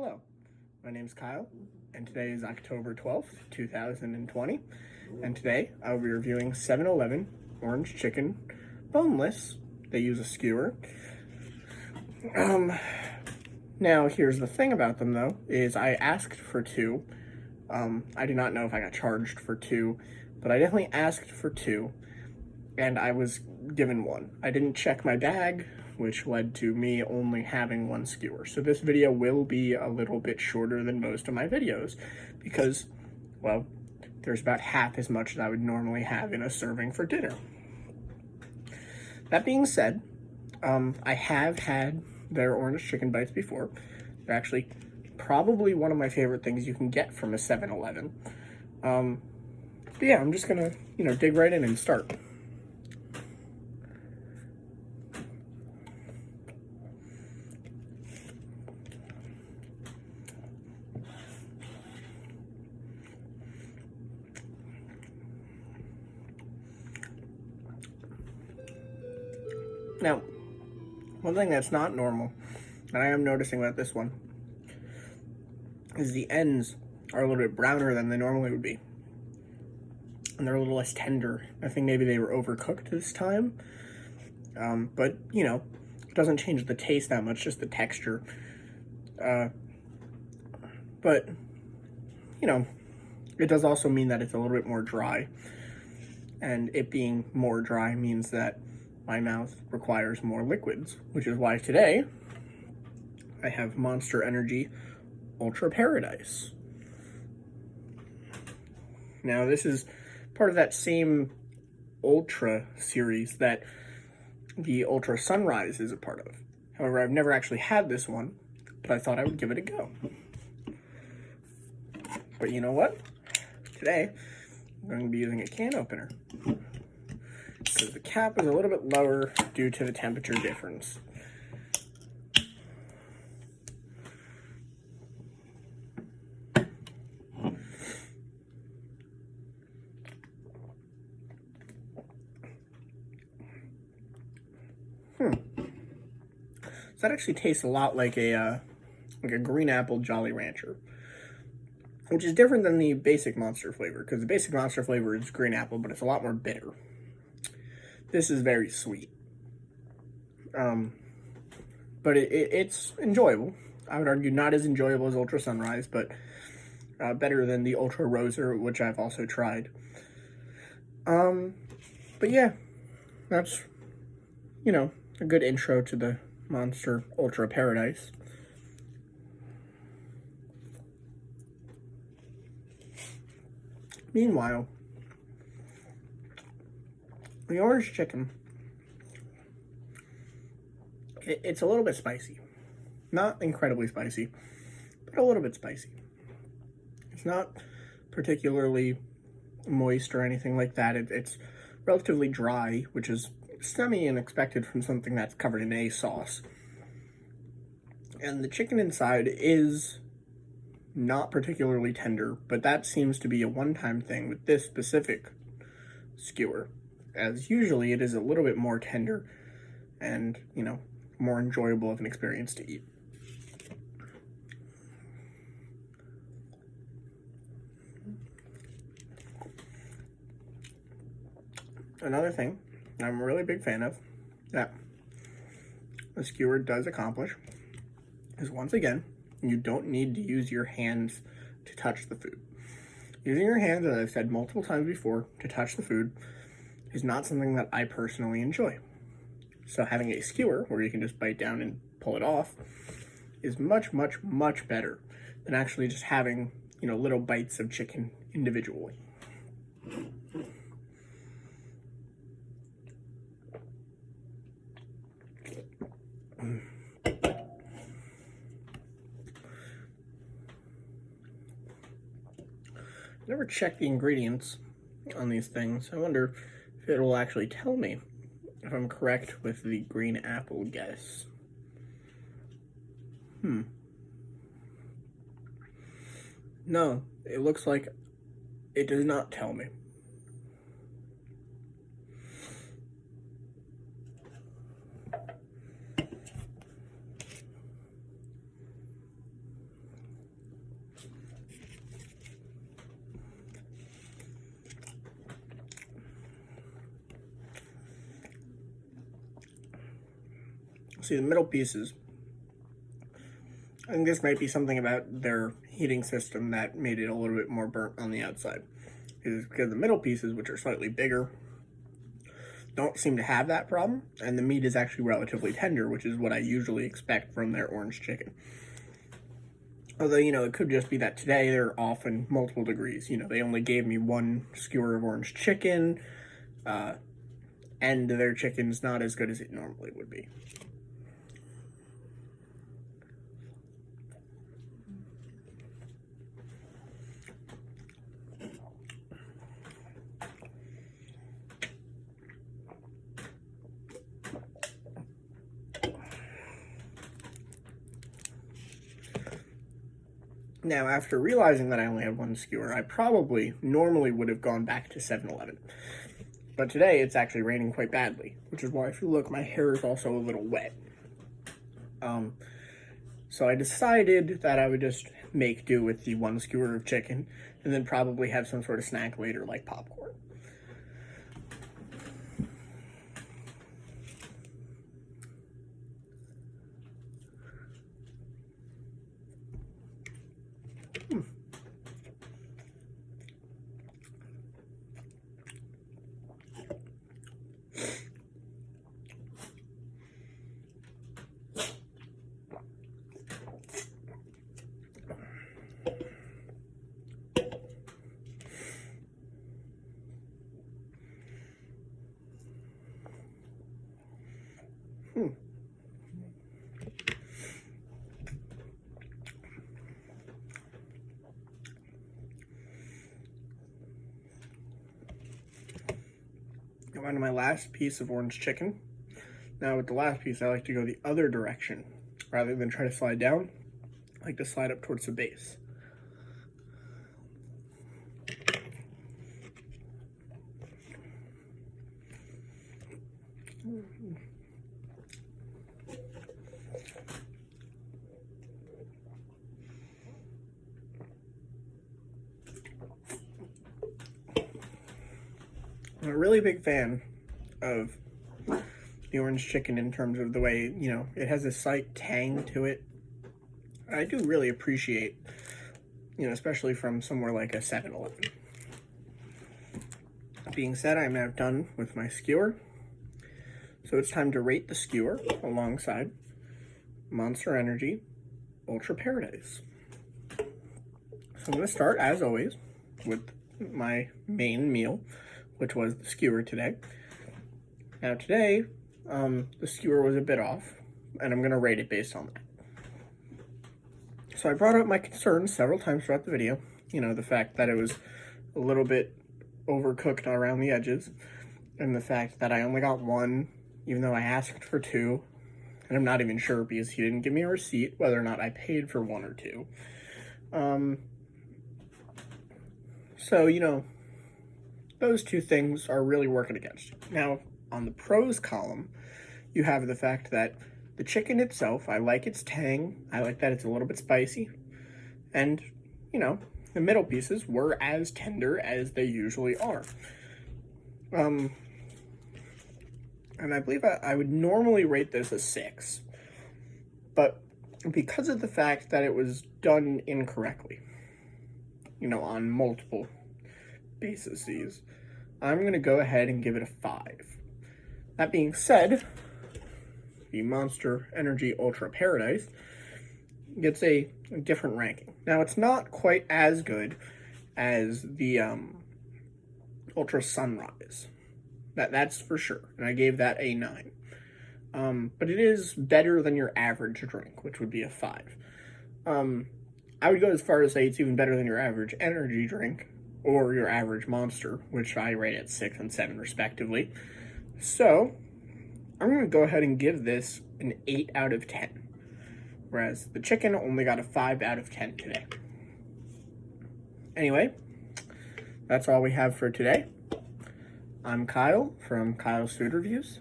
Hello, my name is Kyle, and today is October 12th, 2020, and today I will be reviewing 7-Eleven Orange Chicken Boneless. They use a skewer. Now here's the thing about them though, is I asked for two. I do not know if I got charged for two, but I definitely asked for two, and I was given one. I didn't check my bag, which led to me only having one skewer. So this video will be a little bit shorter than most of my videos because, well, there's about half as much as I would normally have in a serving for dinner. That being said, I have had their orange chicken bites before. They're actually probably one of my favorite things you can get from a 7-Eleven. But yeah, I'm just gonna, dig right in and start. Now, one thing that's not normal, and I am noticing about this one, is the ends are a little bit browner than they normally would be. And they're a little less tender. I think maybe they were overcooked this time. But, it doesn't change the taste that much, just the texture. But, it does also mean that it's a little bit more dry. And it being more dry means that my mouth requires more liquids, which is why today I have Monster Energy Ultra Paradise. Now, this is part of that same Ultra series that the Ultra Sunrise is a part of. However, I've never actually had this one, but I thought I would give it a go. But you know what? Today, I'm going to be using a can opener, because the cap is a little bit lower due to the temperature difference. So that actually tastes a lot like a green apple Jolly Rancher, which is different than the basic Monster flavor, because the basic Monster flavor is green apple, but it's a lot more bitter. This is very sweet. But it's enjoyable. I would argue not as enjoyable as Ultra Sunrise, but better than the Ultra Roser, which I've also tried. But yeah, that's, a good intro to the Monster Ultra Paradise. Meanwhile, the orange chicken, it's a little bit spicy. Not incredibly spicy, but a little bit spicy. It's not particularly moist or anything like that. It's relatively dry, which is semi-unexpected from something that's covered in a sauce. And the chicken inside is not particularly tender, but that seems to be a one-time thing with this specific skewer, as usually it is a little bit more tender and, more enjoyable of an experience to eat. Another thing I'm a really big fan of that the skewer does accomplish is, once again, you don't need to use your hands to touch the food. Using your hands, as I've said multiple times before, to touch the food is not something that I personally enjoy. So having a skewer where you can just bite down and pull it off is much, much, much better than actually just having, little bites of chicken individually. Never check the ingredients on these things. I wonder if it will actually tell me if I'm correct with the green apple guess. No, it looks like it does not tell me. See, the middle pieces, I think this might be something about their heating system that made it a little bit more burnt on the outside. Is because the middle pieces, which are slightly bigger, don't seem to have that problem, and the meat is actually relatively tender, which is what I usually expect from their orange chicken. Although, it could just be that today they're off in multiple degrees. They only gave me one skewer of orange chicken, and their chicken's not as good as it normally would be. Now, after realizing that I only had one skewer, I probably normally would have gone back to 7-Eleven. But today, it's actually raining quite badly, which is why, if you look, my hair is also a little wet. So I decided that I would just make do with the one skewer of chicken, and then probably have some sort of snack later, like popcorn. Now on to my last piece of orange chicken. Now with the last piece, I like to go the other direction. Rather than try to slide down, I like to slide up towards the base. I'm a really big fan of the orange chicken in terms of the way, it has a slight tang to it. I do really appreciate, especially from somewhere like a 7-Eleven. That being said, I'm now done with my skewer. So it's time to rate the skewer alongside Monster Energy Ultra Paradise. So I'm going to start, as always, with my main meal, which was the skewer today. Now today, the skewer was a bit off, and I'm going to rate it based on that. So I brought up my concerns several times throughout the video. The fact that it was a little bit overcooked around the edges, and the fact that I only got one, even though I asked for two, and I'm not even sure because he didn't give me a receipt whether or not I paid for one or two. So, those two things are really working against you. Now, on the pros column, you have the fact that the chicken itself, I like its tang, I like that it's a little bit spicy, and, the middle pieces were as tender as they usually are. And I believe I would normally rate this a 6, but because of the fact that it was done incorrectly, on multiple bases, I'm going to go ahead and give it a 5. That being said, the Monster Energy Ultra Paradise gets a different ranking. Now, it's not quite as good as the Ultra Sunrise. That's for sure, and I gave that a 9. But it is better than your average drink, which would be a 5. I would go as far as say it's even better than your average energy drink, or your average Monster, which I rate at 6 and 7 respectively. So, I'm going to go ahead and give this an 8 out of 10. Whereas the chicken only got a 5 out of 10 today. Anyway, that's all we have for today. I'm Kyle from Kyle's Food Reviews.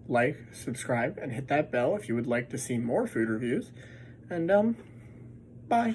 Like, subscribe, and hit that bell if you would like to see more food reviews. And, bye.